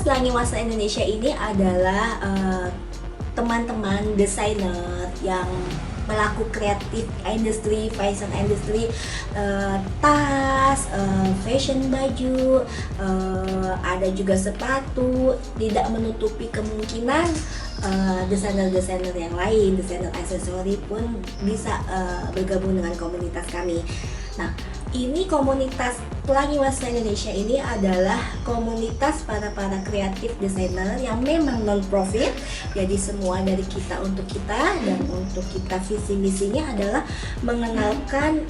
Pelangi Wasra Indonesia ini adalah teman-teman desainer yang melakukan kreatif industri, fashion industry, tas, fashion baju, ada juga sepatu. Tidak menutupi kemungkinan desainer-desainer yang lain, desainer aksesori pun bisa bergabung dengan komunitas kami. Nah, ini komunitas Pelangi Wasra Indonesia ini adalah komunitas para kreatif desainer yang memang non profit. Jadi semua dari kita untuk kita, dan untuk kita visi misinya adalah mengenalkan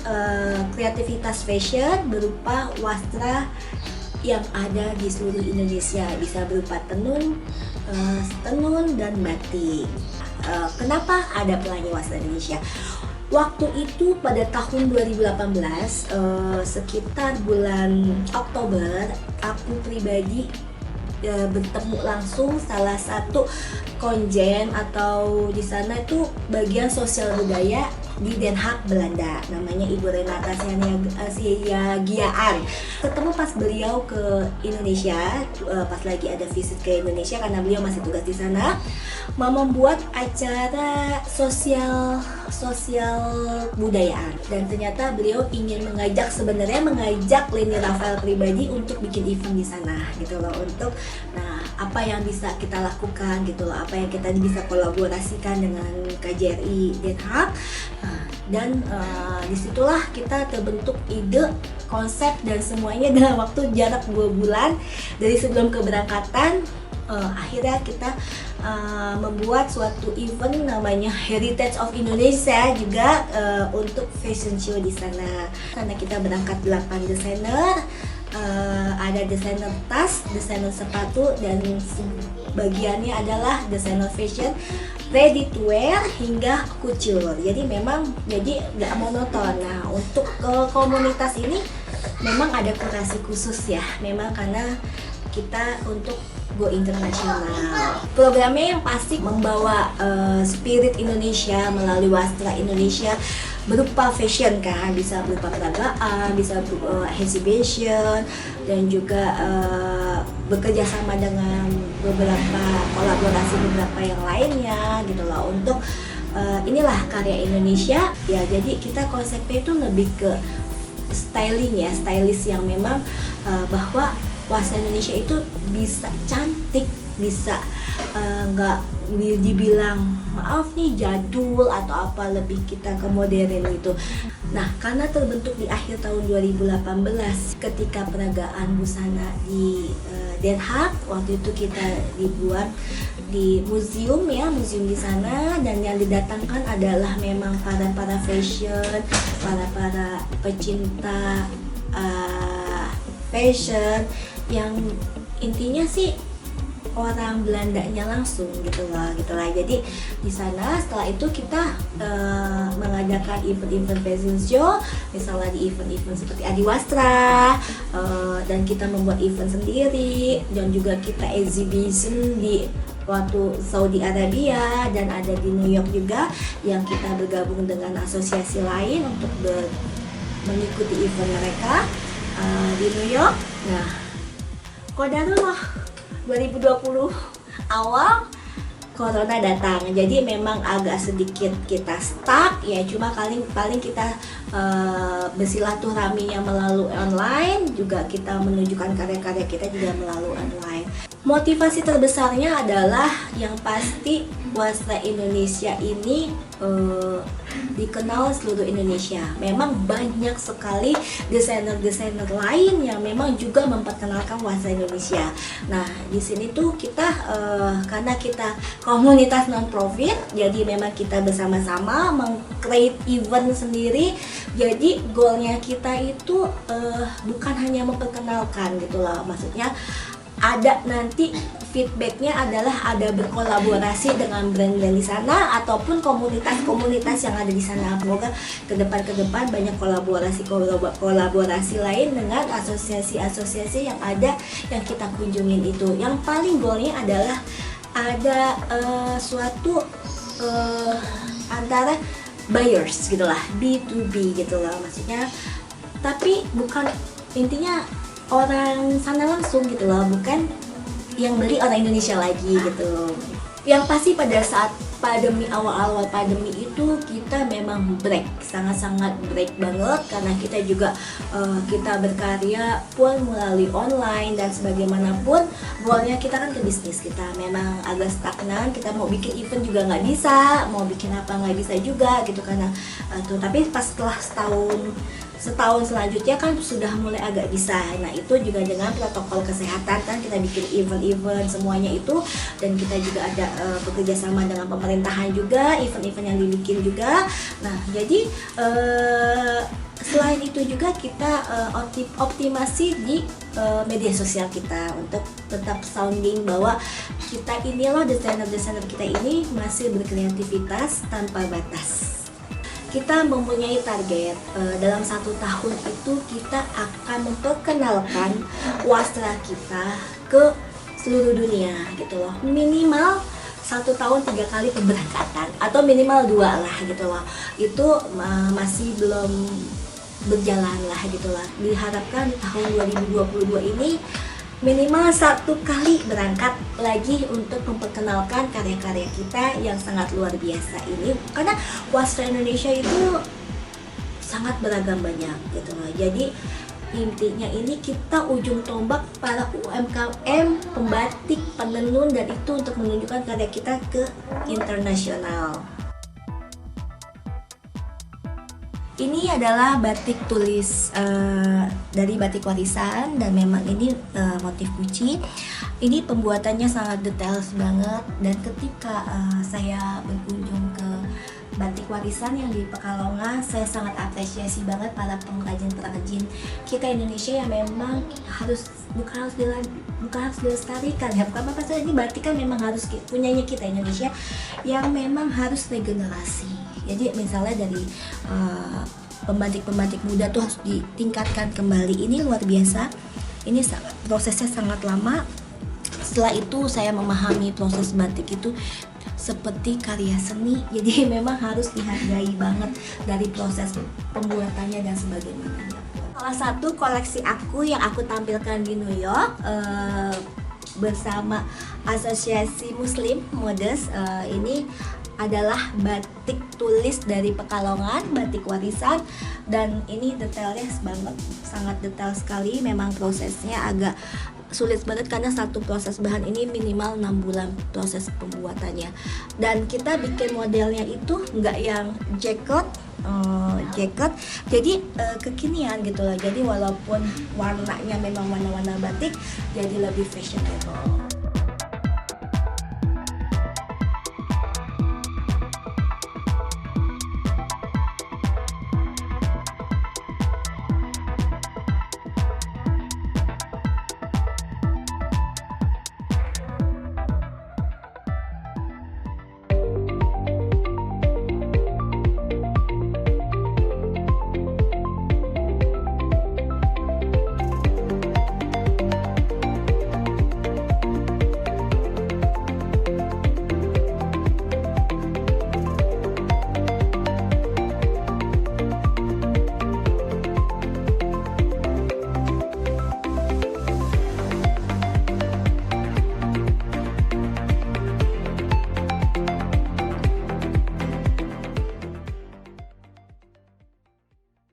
kreativitas fashion berupa wastra yang ada di seluruh Indonesia, bisa berupa tenun, dan batik. Kenapa ada Pelangi Wasra Indonesia? Waktu itu pada tahun 2018, sekitar bulan Oktober, aku pribadi bertemu langsung salah satu konjen atau di sana itu bagian sosial budaya di Den Haag, Belanda, namanya Ibu Renata Siagiaan. Ketemu pas beliau ke Indonesia, pas lagi ada visit ke Indonesia karena beliau masih tugas di sana, mau membuat acara sosial budayaan. Dan ternyata beliau ingin mengajak Leni Rafael pribadi untuk bikin event di sana gitu loh, untuk apa yang bisa kita lakukan gitu loh, apa yang kita bisa kolaborasikan dengan KJRI Den Haag. Dan disitulah kita terbentuk ide, konsep, dan semuanya dalam waktu jarak 2 bulan dari sebelum keberangkatan. Akhirnya kita membuat suatu event namanya Heritage of Indonesia juga untuk fashion show di sana. Karena kita berangkat 8 desainer, ada desainer tas, desainer sepatu, dan bagiannya adalah desainer fashion, ready to wear hingga couture. Jadi memang nggak monoton. Nah, untuk komunitas ini memang ada kurasi khusus ya, memang karena kita untuk go internasional. Programnya yang pasti membawa spirit Indonesia melalui wastra Indonesia berupa fashion kan, bisa berupa peragaan, bisa berupa exhibition, dan juga bekerja sama dengan beberapa yang lainnya gitu loh, untuk inilah karya Indonesia ya. Jadi kita konsepnya itu lebih ke styling ya, stylish yang memang bahwa wastra Indonesia itu bisa cantik, bisa nggak dibilang maaf nih jadul atau apa, lebih kita ke modern gitu. Nah, karena terbentuk di akhir tahun 2018 ketika peragaan busana di Den Haag, waktu itu kita dibuat di museum di sana, dan yang didatangkan adalah memang para fashion, para pecinta fashion yang intinya sih orang Belandanya langsung gitu lah. Jadi di sana setelah itu kita mengadakan event fashion show, misalnya di event seperti Adiwastra, dan kita membuat event sendiri, dan juga kita exhibition di waktu Saudi Arabia, dan ada di New York juga yang kita bergabung dengan asosiasi lain untuk mengikuti event mereka di New York. Nah, qadarullah 2020 awal corona datang, jadi memang agak sedikit kita stuck ya, cuma paling kita bersilaturahminya melalui online, juga kita menunjukkan karya-karya kita juga melalui online. Motivasi terbesarnya adalah yang pasti wastra Indonesia ini dikenal seluruh Indonesia. Memang banyak sekali desainer-desainer lain yang memang juga memperkenalkan wastra Indonesia. Nah, di sini tuh kita karena kita komunitas non-profit, jadi memang kita bersama-sama meng-create event sendiri. Jadi goalnya kita itu bukan hanya memperkenalkan gitu loh, maksudnya ada nanti feedbacknya adalah ada berkolaborasi dengan brand-brand di sana ataupun komunitas-komunitas yang ada di sana. Semoga ke depan banyak kolaborasi lain dengan asosiasi-asosiasi yang ada yang kita kunjungin itu. Yang paling goalnya adalah ada suatu antara buyers gitulah, B2B gitulah maksudnya, tapi bukan intinya orang sana langsung gitu loh, bukan yang beli orang Indonesia lagi gitu. Yang pasti pada saat pandemi, awal-awal pandemi itu kita memang break, sangat-sangat break banget, karena kita juga kita berkarya pun melalui online dan sebagaimanapun goalnya kita kan ke bisnis, kita memang agak stagnan, kita mau bikin event juga nggak bisa, mau bikin apa nggak bisa juga gitu, karena tapi pas setelah setahun selanjutnya kan sudah mulai agak bisa. Nah itu juga dengan protokol kesehatan kan, kita bikin event-event semuanya itu, dan kita juga ada bekerja sama dengan pemerintahan juga, event-event yang dibikin juga. Nah jadi selain itu juga kita optimasi di media sosial kita untuk tetap sounding bahwa kita ini loh, desainer-desainer kita ini masih berkreativitas tanpa batas. Kita mempunyai target dalam 1 tahun itu kita akan memperkenalkan wastra kita ke seluruh dunia gitu loh. Minimal 1 tahun 3 kali pemberangkatan atau minimal 2 lah gitu loh. Itu masih belum berjalan lah gitu lah. Diharapkan di tahun 2022 ini minimal 1 kali berangkat lagi untuk memperkenalkan karya-karya kita yang sangat luar biasa ini, karena wastra Indonesia itu sangat beragam banyak gitu loh. Jadi intinya ini kita ujung tombak para UMKM, pembatik, penenun, dan itu untuk menunjukkan karya kita ke internasional. Ini adalah batik tulis dari batik warisan, dan memang ini motif guci. Ini pembuatannya sangat detail banget, dan ketika saya berkunjung ke batik warisan yang di Pekalongan, saya sangat apresiasi banget para pengrajin-pengrajin kita Indonesia yang memang bukan harus dilestarikan ya, bukan apa saja, ini batik kan memang harus punyanya kita Indonesia yang memang harus regenerasi. Jadi misalnya dari pembatik-pembatik muda tuh harus ditingkatkan kembali. Ini luar biasa. Ini prosesnya sangat lama. Setelah itu saya memahami proses batik itu seperti karya seni. Jadi memang harus dihargai banget dari proses pembuatannya dan sebagainya. Salah satu koleksi aku yang aku tampilkan di New York bersama Asosiasi Muslim Modes, ini adalah batik tulis dari Pekalongan, batik warisan, dan ini detailnya banget, sangat detail sekali. Memang prosesnya agak sulit banget karena satu proses bahan ini minimal 6 bulan proses pembuatannya, dan kita bikin modelnya itu nggak yang jacket, jadi kekinian gitu lah. Jadi walaupun warnanya memang warna-warna batik, jadi lebih fashionable.